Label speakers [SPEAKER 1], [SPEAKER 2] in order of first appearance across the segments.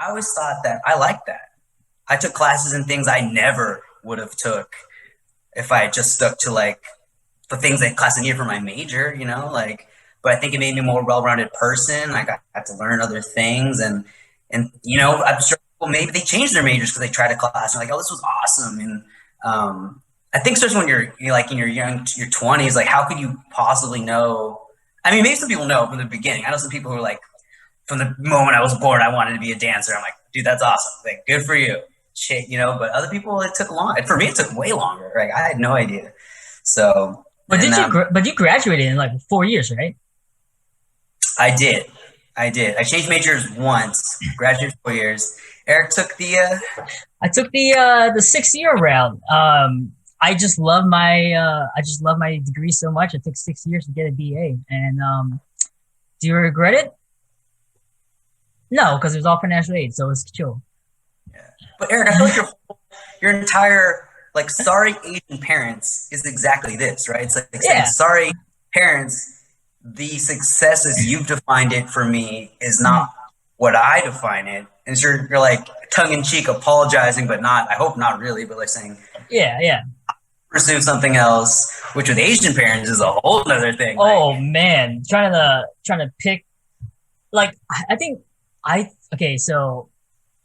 [SPEAKER 1] I always thought that I liked that. I took classes in things I never would have took if I had just stuck to like the things that class I needed for my major, like, but I think it made me a more well-rounded person. I got to learn other things and I'm sure people maybe they changed their majors because they tried a class and like, oh, this was awesome. And I think especially when you're like in your 20s, like how could you possibly know? I mean, maybe some people know from the beginning. I know some people who are like, from the moment I was born, I wanted to be a dancer. I'm like, dude, that's awesome. Like, good for you. Shit, but other people, it took long. For me, it took way longer. Like, I had no idea. So,
[SPEAKER 2] But you graduated in like 4 years, right?
[SPEAKER 1] I did. I changed majors once, graduated 4 years. Eric took the,
[SPEAKER 2] I took the 6 year route. I just love my degree so much. It took 6 years to get a BA. And do you regret it? No, because it was all financial aid, so it's chill.
[SPEAKER 1] yeah. But Eric, I feel like your entire, like, sorry Asian parents is exactly this, right? It's like saying,
[SPEAKER 2] Yeah.
[SPEAKER 1] sorry parents, the success as you've defined it for me is
[SPEAKER 2] Mhm.
[SPEAKER 1] not what I define it. And so you're like tongue in cheek apologizing, but not, I hope not really, but like saying,
[SPEAKER 2] Yeah, yeah.
[SPEAKER 1] pursue something else, which with Asian parents is a whole other thing.
[SPEAKER 2] Oh
[SPEAKER 1] Like,
[SPEAKER 2] man, trying to pick like I think I okay, so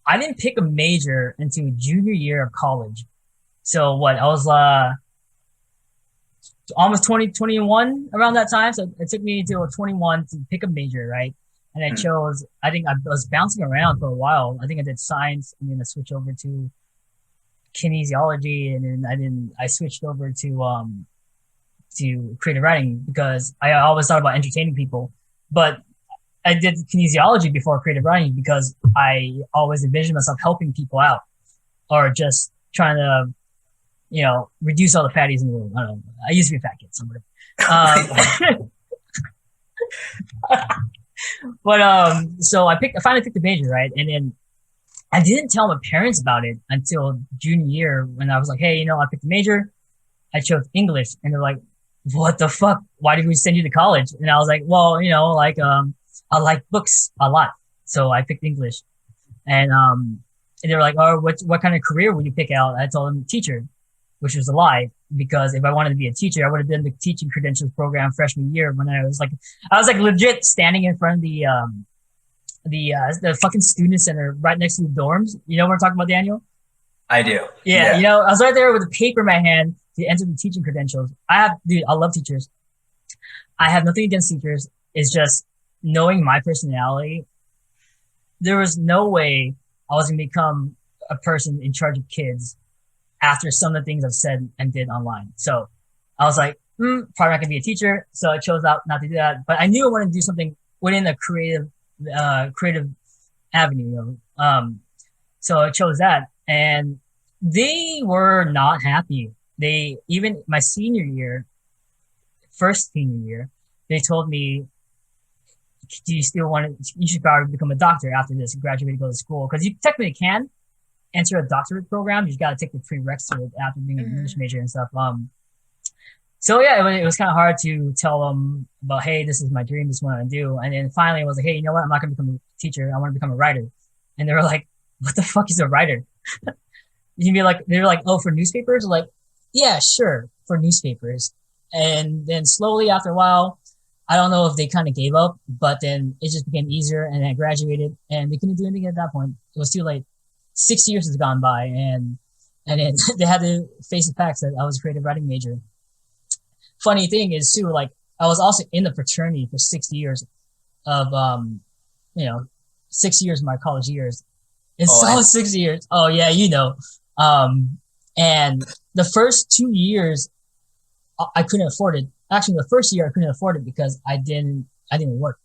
[SPEAKER 2] I didn't pick a major until junior year of college. So what I was almost 2021 around that time. So it took me until 21 to pick a major, right? And I
[SPEAKER 1] hmm,
[SPEAKER 2] chose, I think I was bouncing around for a while. I think I did science and then I switched over to kinesiology and then I switched over to creative writing because I always thought about entertaining people. But I did kinesiology before creative writing because I always envisioned myself helping people out or just trying to, reduce all the fatties in the world. I don't know. I used to be a fat kid, so whatever. But so I finally picked the major, right? And then I didn't tell my parents about it until junior year when I was like, hey, I picked the major. I chose English, and they're like, what the fuck? Why did we send you to college? And I was like, well, like I like books a lot, so I picked English. And they were like, oh, what kind of career would you pick out? I told them teacher, which was a lie because if I wanted to be a teacher, I would have done the teaching credentials program freshman year when I was like legit standing in front of the fucking student center right next to the dorms. You know what I'm talking about, Daniel?
[SPEAKER 1] I do.
[SPEAKER 2] Yeah,
[SPEAKER 1] Yeah.
[SPEAKER 2] I was right there with a paper in my hand to enter the teaching credentials. Dude, I love teachers. I have nothing against teachers. It's just knowing my personality. There was no way I was going to become a person in charge of kids after some of the things I've said and did online. So I was like, probably not going to be a teacher. So I chose out not to do that. But I knew I wanted to do something within a creative avenue. So I chose that, and they were not happy. They even my senior year, first senior year, they told me, "Do you still want to? You should probably become a doctor after this, graduate, and go to school because you technically can enter a doctorate program. You just got to take the prerequisite after being an English major and stuff." So yeah, it was kind of hard to tell them about, hey, this is my dream, this is what I want to do. And then finally, I was like, hey, you know what? I'm not going to become a teacher. I want to become a writer. And they were like, what the fuck is a writer? They were like, oh, for newspapers? Like, yeah, sure, for newspapers. And then slowly after a while, I don't know if they kind of gave up, but then it just became easier and I graduated and they couldn't do anything at that point. It was too late. 6 years has gone by and then they had to face the facts that I was a creative writing major. Funny thing is too, like I was also in the fraternity for 6 years of, you know, 6 years of my college years. It's
[SPEAKER 1] Oh,
[SPEAKER 2] solid 6 years. Oh yeah, Um, and the first 2 years I couldn't afford it. Actually, the first year I couldn't afford it because I didn't work.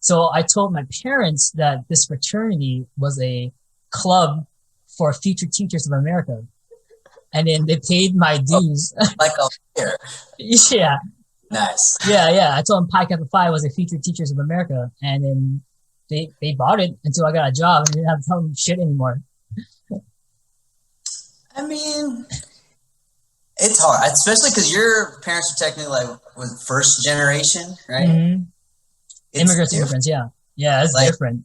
[SPEAKER 2] So I told my parents that this fraternity was a club for future teachers of America. And then they paid my dues.
[SPEAKER 1] like a here.
[SPEAKER 2] Yeah,
[SPEAKER 1] Nice.
[SPEAKER 2] yeah. I told them Pi Kappa Phi was a future teachers of America. And then they bought it until I got a job and I didn't have to tell them shit anymore.
[SPEAKER 1] I mean, it's hard, especially because your parents are technically like was first generation, right?
[SPEAKER 2] Mm-hmm.
[SPEAKER 1] It's
[SPEAKER 2] Immigrants,
[SPEAKER 1] different.
[SPEAKER 2] yeah. Yeah, it's
[SPEAKER 1] Like
[SPEAKER 2] different.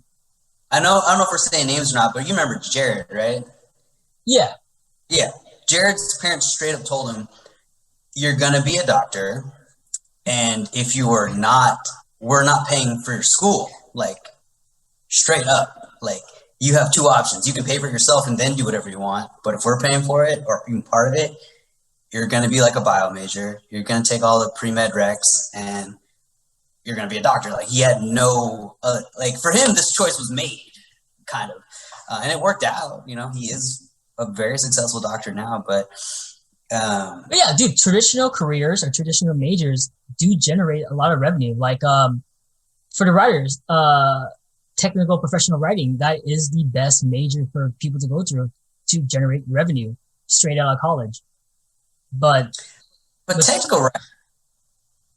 [SPEAKER 1] I don't know if we're saying names or not, but you remember Jared, right?
[SPEAKER 2] Yeah.
[SPEAKER 1] Yeah. Jared's parents straight up told him, "You're gonna be a doctor, and if you are not, we're not paying for your school." Like straight up, like you have two options: you can pay for it yourself and then do whatever you want. But if we're paying for it or even part of it, you're gonna be like a bio major. You're gonna take all the pre-med recs and you're gonna be a doctor. Like he had no, like for him, this choice was made, kind of, and it worked out. You know, he is a very successful doctor now.
[SPEAKER 2] But yeah, dude, traditional careers or traditional majors do generate a lot of revenue. Like for the writers, technical professional writing, that is the best major for people to go through to generate revenue straight out of college. But
[SPEAKER 1] technical,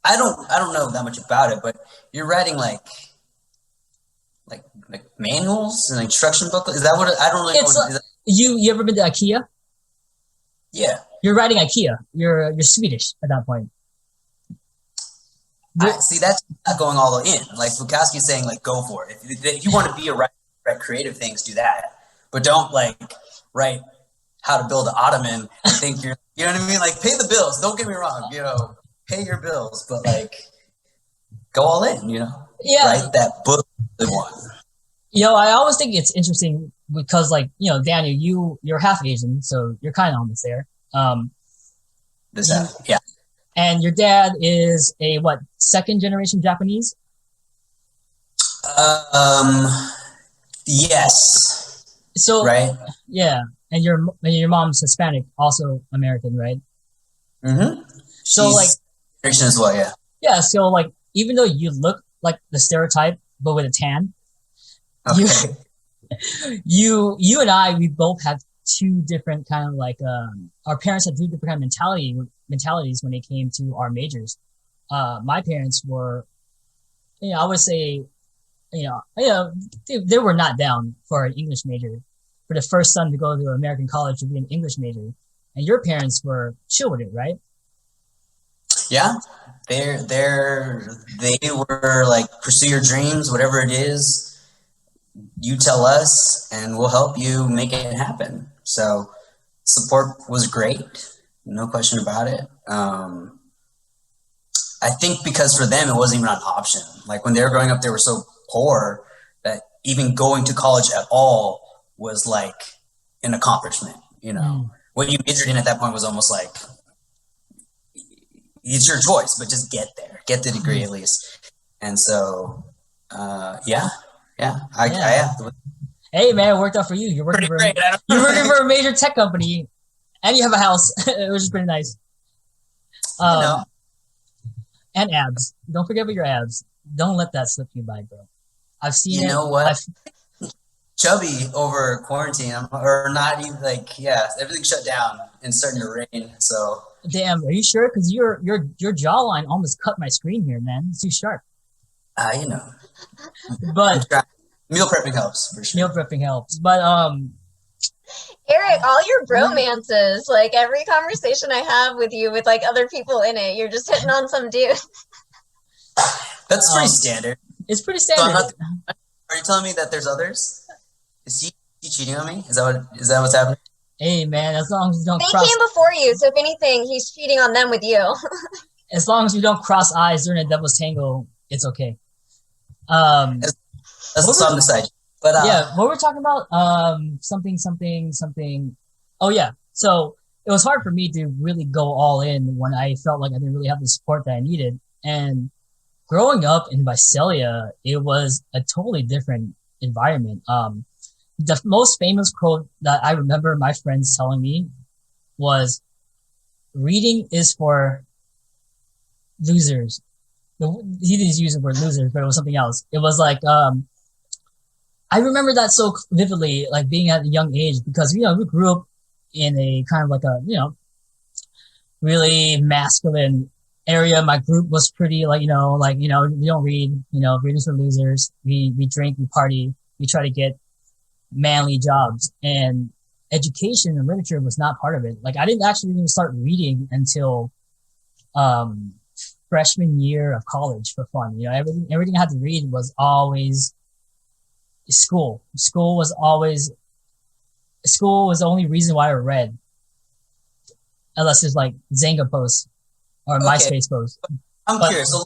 [SPEAKER 1] I don't know that much about it, but you're writing like manuals and instruction booklets. Is that what I don't really know?
[SPEAKER 2] It's you ever been to IKEA?
[SPEAKER 1] Yeah.
[SPEAKER 2] You're writing IKEA. You're Swedish at that point.
[SPEAKER 1] See, that's not going all in. Like Bukowski's saying, like go for it. If you want to be a write creative things, do that. But don't like write how to build an ottoman and think you're, you know what I mean? Like pay the bills. Don't get me wrong. You know, pay your bills, but like go all in. You know, write that book they want.
[SPEAKER 2] I always think it's interesting because, like, Daniel, you're half Asian, so you're kind of almost there.
[SPEAKER 1] Yeah.
[SPEAKER 2] And your dad is a second generation Japanese?
[SPEAKER 1] Yes.
[SPEAKER 2] So
[SPEAKER 1] right.
[SPEAKER 2] Yeah, and your mom's Hispanic, also American, right?
[SPEAKER 1] Mm-hmm.
[SPEAKER 2] So
[SPEAKER 1] she's Asian as well, yeah.
[SPEAKER 2] Yeah, so like even though you look like the stereotype but with a tan,
[SPEAKER 1] okay.
[SPEAKER 2] you and I, we both have two different kind of like our parents had two different kind of mentalities when it came to our majors. My parents were, I would say, they were not down for an English major, for the first son to go to an American college to be an English major, and your parents were chill with it, right?
[SPEAKER 1] Yeah, they were like, pursue your dreams, whatever it is. You tell us, and we'll help you make it happen. So support was great, no question about it. I think because for them it wasn't even an option. Like when they were growing up, they were so poor that even going to college at all was like an accomplishment. You know, what you majored in at that point was almost like it's your choice, but just get there, get the degree at least. And so, yeah.
[SPEAKER 2] Hey man, it worked out for you. You're working for a major tech company, and you have a house, which is pretty nice. And abs. Don't forget about your abs. Don't let that slip you by, bro. I've seen it.
[SPEAKER 1] You know what? Chubby over quarantine, or not even everything shut down and starting to rain. So
[SPEAKER 2] damn, are you sure? Because your jawline almost cut my screen here, man. It's too sharp. But
[SPEAKER 1] meal prepping helps for sure.
[SPEAKER 2] Meal prepping helps, but
[SPEAKER 3] Eric, all your bromances, like every conversation I have with you with like other people in it, you're just hitting on some dude.
[SPEAKER 1] That's pretty standard.
[SPEAKER 2] It's pretty standard.
[SPEAKER 1] So are you telling me that there's others? Is he cheating on me? Is that what's happening?
[SPEAKER 2] Hey man, as long as you don't
[SPEAKER 3] They came before you, so if anything, he's cheating on them with you.
[SPEAKER 2] As long as you don't cross eyes during a devil's tango, it's okay.
[SPEAKER 1] That's what's on the side. But
[SPEAKER 2] what we're talking about, something. Oh yeah, so it was hard for me to really go all in when I felt like I didn't really have the support that I needed. And growing up in Visalia, it was a totally different environment. The most famous quote that I remember my friends telling me was, "Reading is for losers." He didn't use the word losers, but it was something else. It was like, I remember that so vividly, like being at a young age, because, we grew up in a kind of like a, really masculine area. My group was pretty we don't read, reading's for losers. We drink, we party, we try to get manly jobs, and education and literature was not part of it. Like I didn't actually even start reading until, freshman year of college for fun. Everything I had to read was always, school. School was the only reason why I read, unless it's like Zanga posts or
[SPEAKER 1] Okay,
[SPEAKER 2] MySpace posts.
[SPEAKER 1] I'm
[SPEAKER 2] But
[SPEAKER 1] curious. So,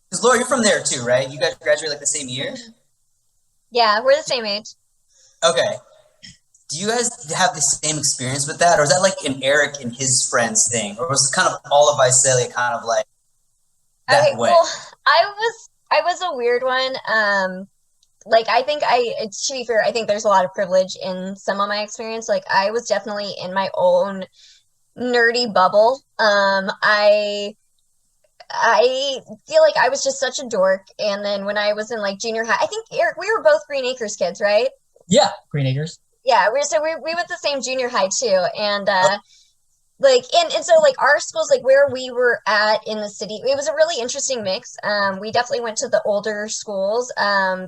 [SPEAKER 1] because Laura, you're from there too, right? You guys graduated like the same year.
[SPEAKER 3] Yeah, we're the same age.
[SPEAKER 1] Okay. Do you guys have the same experience with that, or is that like an Eric and his friends thing, or was it kind of all of Visalia kind of like
[SPEAKER 3] Okay,
[SPEAKER 1] that way?
[SPEAKER 3] well, I was a weird one. Like I think to be fair, I think there's a lot of privilege in some of my experience. Like I was definitely in my own nerdy bubble. I feel like I was just such a dork. And then when I was in like junior high, I think Eric, we were both Green Acres kids, right?
[SPEAKER 2] yeah, Green Acres.
[SPEAKER 3] Yeah, we went to the same junior high too. And like and so like our schools, like where we were at in the city, it was a really interesting mix. We definitely went to the older schools.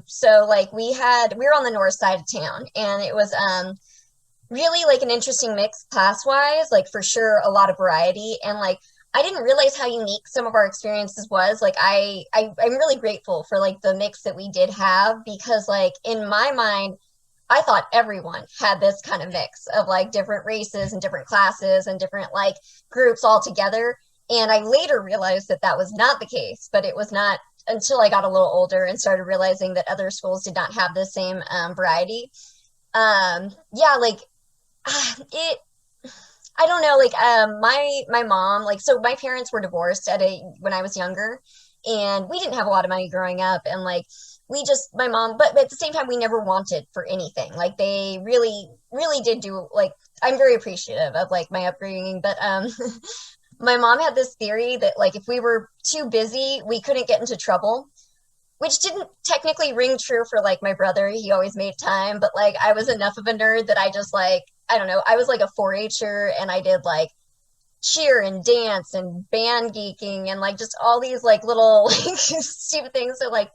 [SPEAKER 3] So like we were on the north side of town, and it was really like an interesting mix class wise, like for sure a lot of variety. And like I didn't realize how unique some of our experiences was. Like I'm really grateful for like the mix that we did have, because like in my mind I thought everyone had this kind of mix of like different races and different classes and different like groups all together. And I later realized that that was not the case, but it was not until I got a little older and started realizing that other schools did not have the same variety. Yeah, like it, I don't know, like my mom, like, so my parents were divorced when I was younger, and we didn't have a lot of money growing up. And like we just my mom, but at the same time we never wanted for anything. Like they really really did do, like, I'm very appreciative of like my upbringing, but my mom had this theory that like if we were too busy we couldn't get into trouble, which didn't technically ring true for like my brother. He always made time, but like I was enough of a nerd that I just like, I don't know, I was like a 4-H'er, and I did like cheer and dance and band geeking and like just all these like little like stupid things. So like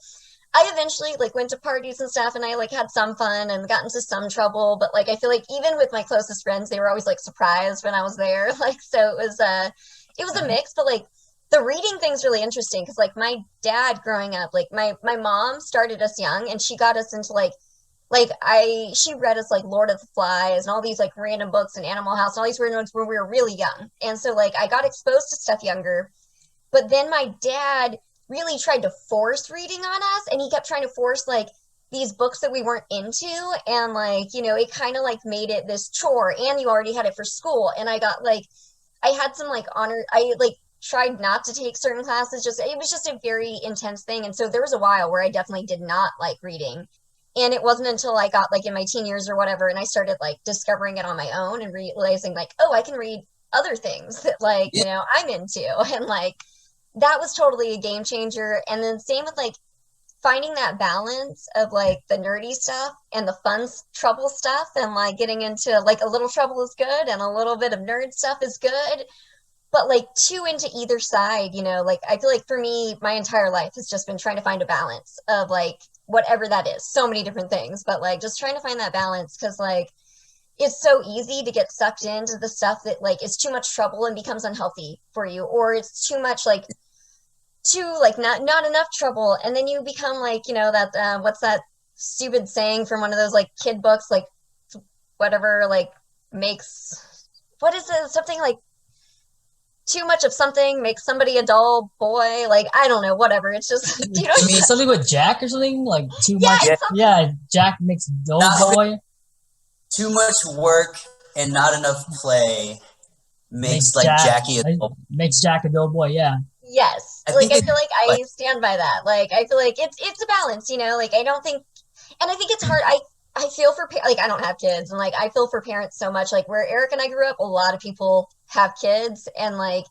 [SPEAKER 3] I eventually like went to parties and stuff, and I like had some fun and got into some trouble, but like I feel like even with my closest friends they were always like surprised when I was there. Like so it was a mix. But like the reading thing's really interesting because like my dad growing up, like my mom started us young and she got us into like I she read us like Lord of the Flies and all these like random books and Animal House and all these weird ones when we were really young. And so like I got exposed to stuff younger. But then my dad really tried to force reading on us, and he kept trying to force like these books that we weren't into. And like, you know, it kind of like made it this chore, and you already had it for school. And I got like I had some like honor, I like tried not to take certain classes, just it was just a very intense thing. And so there was a while where I definitely did not like reading. And it wasn't until I got like in my teen years or whatever and I started like discovering it on my own and realizing like, oh, I can read other things that like,
[SPEAKER 1] Yeah.
[SPEAKER 3] you know, I'm into. And like that was totally a game changer. And then same with like finding that balance of like the nerdy stuff and the fun trouble stuff, and like getting into like a little trouble is good and a little bit of nerd stuff is good, but like too into either side, you know. Like I feel like for me my entire life has just been trying to find a balance of like whatever that is, so many different things, but like just trying to find that balance, because like it's so easy to get sucked into the stuff that like is too much trouble and becomes unhealthy for you, or it's too much like too like not enough trouble, and then you become like, you know, that what's that stupid saying from one of those like kid books, like whatever like makes, what is it, something like too much of something makes somebody a dull boy, like I don't know, whatever, it's just you know.
[SPEAKER 1] You mean
[SPEAKER 2] Something with Jack or something like too
[SPEAKER 3] Yeah,
[SPEAKER 2] much.
[SPEAKER 1] yeah,
[SPEAKER 3] it's something.
[SPEAKER 2] Yeah, Jack makes dull
[SPEAKER 1] not
[SPEAKER 2] boy.
[SPEAKER 1] too much work and not enough play
[SPEAKER 2] Makes
[SPEAKER 1] makes like
[SPEAKER 2] Jack
[SPEAKER 1] Jackie a little.
[SPEAKER 2] makes Jack a dull boy. Yeah,
[SPEAKER 3] Yes,
[SPEAKER 1] I
[SPEAKER 3] like
[SPEAKER 1] think
[SPEAKER 3] I
[SPEAKER 1] it
[SPEAKER 3] feel like
[SPEAKER 1] like
[SPEAKER 3] I stand by that. Like I feel like it's a balance, you know. Like I don't think, and I think it's hard. I feel for like I don't have kids, and like I feel for parents so much. Like where Eric and I grew up, a lot of people have kids, and like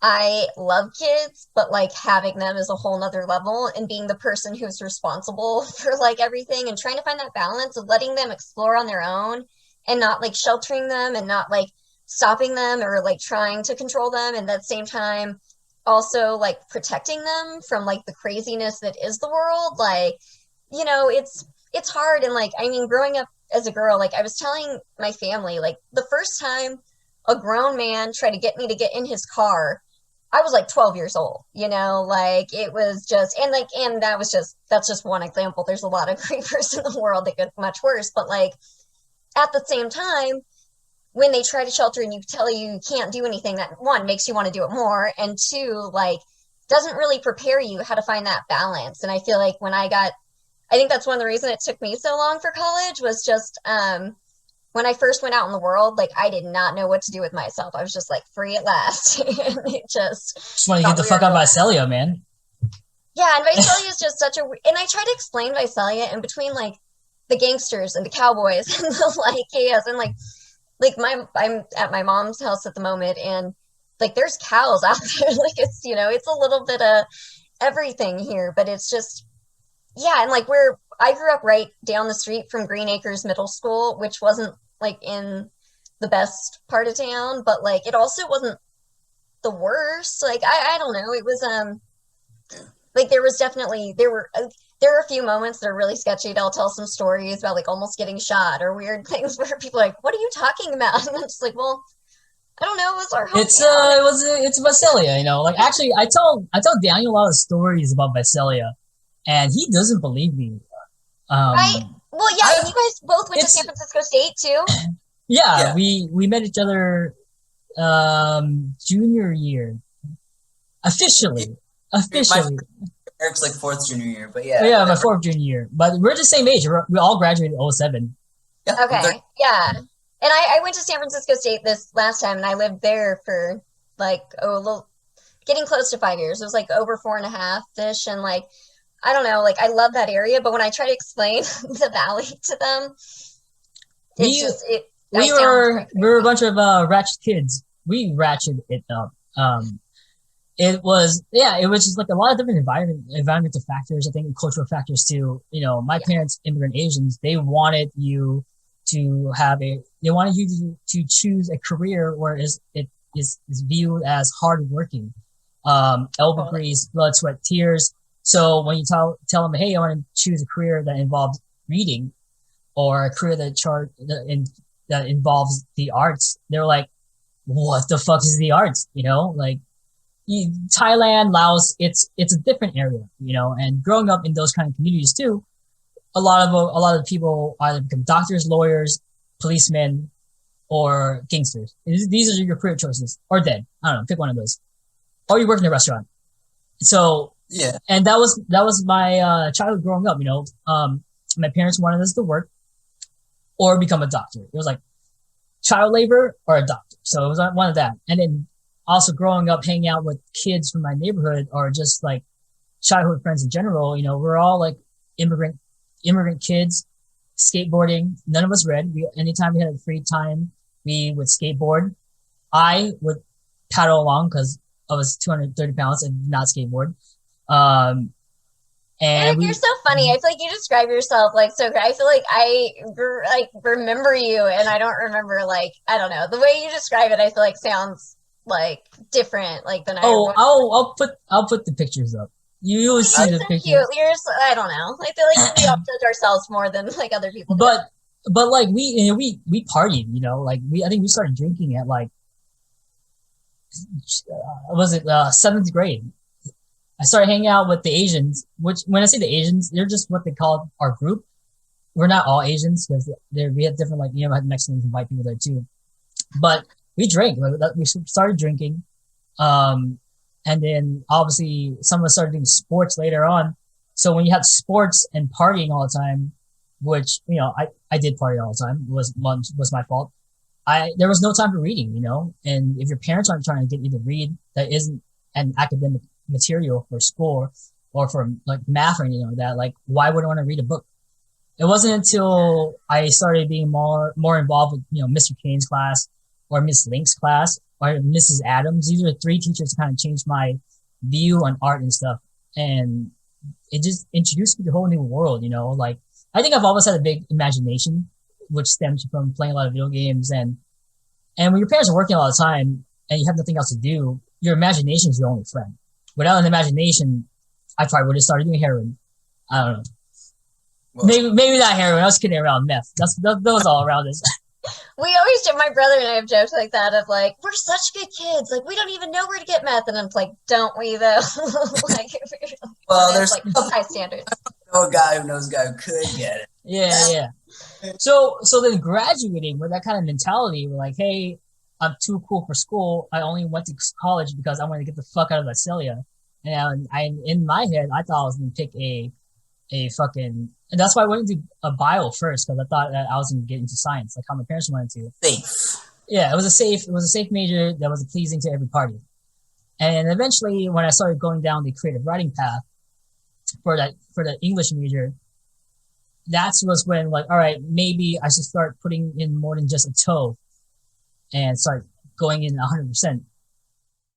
[SPEAKER 3] I love kids, but like having them is a whole nother level, and being the person who's responsible for like everything and trying to find that balance of letting them explore on their own and not like sheltering them and not like stopping them or like trying to control them, and at the same time also like protecting them from like the craziness that is the world. Like, you know, it's hard. And like I mean, growing up as a girl, like I was telling my family, like the first time a grown man tried to get me to get in his car, I was like 12 years old, like it was just, and that's just one example. There's a lot of grievers in the world that get much worse, but like at the same time, when they try to shelter and you tell you can't do anything, that one makes you want to do it more, and two, like doesn't really prepare you how to find that balance. And I feel like I think that's one of the reasons it took me so long for college was just when I first went out in the world, like I did not know what to do with myself. I was just like free at last. And it
[SPEAKER 2] just want to get the fuck out of Visalia, man.
[SPEAKER 3] Yeah, and Visalia is just such a, and I try to explain Visalia in between like the gangsters and the cowboys and the like chaos and I'm at my mom's house at the moment, and like there's cows out there. Like it's a little bit of everything here, but it's just, yeah. And like I grew up right down the street from Green Acres Middle School, which wasn't like in the best part of town, but like it also wasn't the worst. Like I don't know. It was like there were a few moments that are really sketchy. I'll tell some stories about like almost getting shot or weird things where people are like, "What are you talking about?" And I'm just like, "Well, I don't know. It was our hometown."
[SPEAKER 2] It's Visalia, Like actually, I tell Daniel a lot of stories about Visalia, and he doesn't believe me.
[SPEAKER 3] Right? Well, yeah. And you guys both went to San Francisco State too.
[SPEAKER 2] Yeah, we met each other junior year, officially.
[SPEAKER 1] Eric's like fourth junior year, but yeah.
[SPEAKER 2] Yeah, my fourth junior year. But we're the same age. We all graduated in 07.
[SPEAKER 3] Yeah, okay, yeah. And I went to San Francisco State this last time, and I lived there for like getting close to 5 years. It was like over 4.5-ish, and like I don't know, like I love that area, but when I try to explain the valley to them,
[SPEAKER 2] we were a bunch of ratchet kids. We ratcheted it up. It was just like a lot of different environmental factors, I think, and cultural factors too. My parents, immigrant Asians, they wanted you to to choose a career where it is viewed as hardworking, elbow grease, blood, sweat, tears. So when you tell them, hey, I want to choose a career that involves reading or a career that involves the arts, they're like, what the fuck is the arts? Like Thailand, Laos, it's a different area, and growing up in those kind of communities too, a lot of people either become doctors, lawyers, policemen, or gangsters. These are your career choices, or dead. I don't know, pick one of those. Or you work in a restaurant. So
[SPEAKER 1] yeah,
[SPEAKER 2] and that was my childhood growing up. My parents wanted us to work or become a doctor. It was like child labor or a doctor. So it was one of that. And then also growing up, hanging out with kids from my neighborhood or just like childhood friends in general, we're all like immigrant kids, skateboarding. None of us read. Anytime we had free time, we would skateboard. I would paddle along because I was 230 pounds and did not skateboard. And
[SPEAKER 3] Eric, you're so funny. I feel like you describe yourself like so great. I feel like I remember you, and I don't remember I don't know, the way you describe it. I feel like sounds like different than
[SPEAKER 2] I'll put the pictures up. You will see the pictures.
[SPEAKER 3] Cute. I don't know. I feel like we all judge ourselves more than other people.
[SPEAKER 2] But like we partied. I think we started drinking at was it 7th grade. I started hanging out with the Asians, which when I say the Asians, they're just what they call our group. We're not all Asians because we had different had Mexicans and white people there too. But we drank. We started drinking, and then obviously some of us started doing sports later on. So when you have sports and partying all the time, which I did party all the time, was my fault. There was no time for reading, and if your parents aren't trying to get you to read, that isn't an academic material for school or for math or anything like that. Why would I want to read a book? It wasn't until I started being more involved with Mr. Kane's class or Miss Link's class or Mrs. Adams. These are 3 teachers that kind of changed my view on art and stuff, and it just introduced me to a whole new world. I think I've always had a big imagination, which stems from playing a lot of video games, and when your parents are working all the time and you have nothing else to do, your imagination is your only friend. Without an imagination, I probably would have started doing heroin. I don't know. Well, maybe not heroin. I was kidding around meth. That was all around this.
[SPEAKER 3] We always do. My brother and I have jokes like that of like, we're such good kids. Like, we don't even know where to get meth. And I'm like, don't we though? Like, if we really
[SPEAKER 1] Well,
[SPEAKER 3] honest,
[SPEAKER 1] there's
[SPEAKER 3] like high standards.
[SPEAKER 1] no guy who knows a guy who could get it.
[SPEAKER 2] Yeah. So then graduating with that kind of mentality, we're like, hey, I'm too cool for school. I only went to college because I wanted to get the fuck out of Visalia. And I, in my head, I thought I was going to pick a fucking, and that's why I went into a bio first, because I thought that I was going to get into science, like how my parents wanted to.
[SPEAKER 1] Safe.
[SPEAKER 2] Yeah, it was a safe major that was pleasing to every party. And eventually, when I started going down the creative writing path for the English major, that was when, like, all right, maybe I should start putting in more than just a toe and start going in 100%.